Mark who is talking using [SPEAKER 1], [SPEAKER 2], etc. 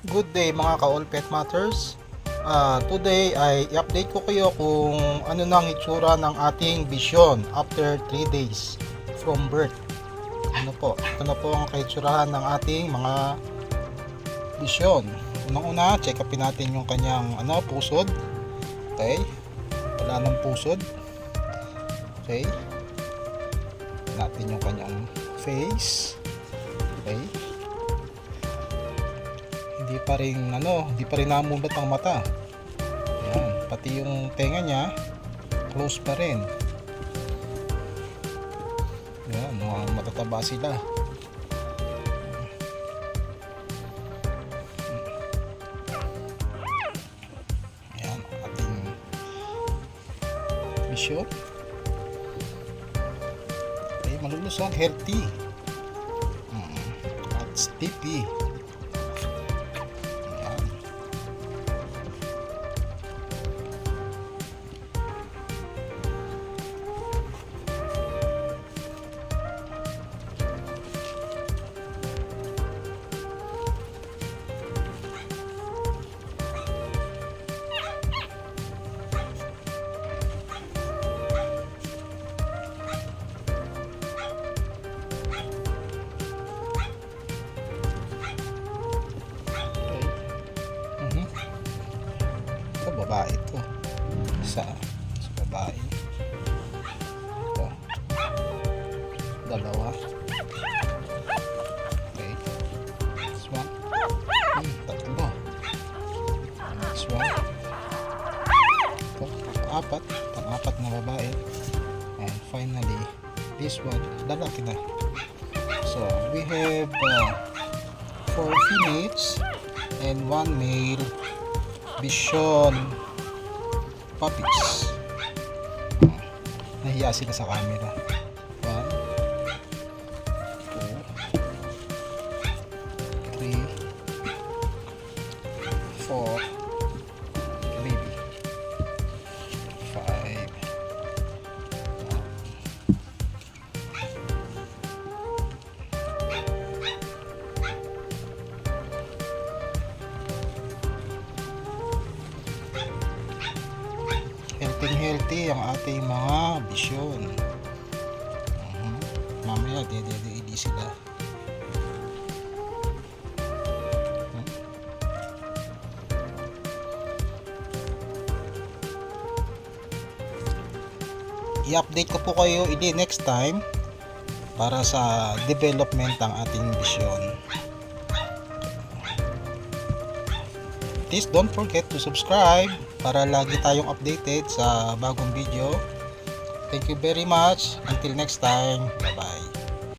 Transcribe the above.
[SPEAKER 1] Good day mga ka-all pet matters. Today ay i-update ko kayo kung ano nang itsura ng ating vision after 3 days from birth. Ito na po ang kaitsurahan ng ating mga vision. Unang-una, check upin natin yung kanyang pusod. Okay? Wala nang pusod. Okay? Natin yung kanyang face. Okay? Hindi pa rin namulat ang mata. Ayan, pati yung tenga niya close pa rin. Ayan, matataba sila. Ayan, ating vision. Okay, malulusog, healthy. At stiffy. Babae ito, sa babae ito, dalawa. Okay, this one, tatlo, this one, ito, pang-apat na babae, and finally this one, lalaki na. So we have 4 females and 1 male vision puppies. Nahiya sila sa camera. 1, 2, 3, 4 baby, 5. Healthy ang ating mga vision. Mamaya dede sila. I-update ko po kayo next time para sa development ng ating vision. Please don't forget to subscribe para lagi tayong updated sa bagong video. Thank you very much. Until next time. Bye bye.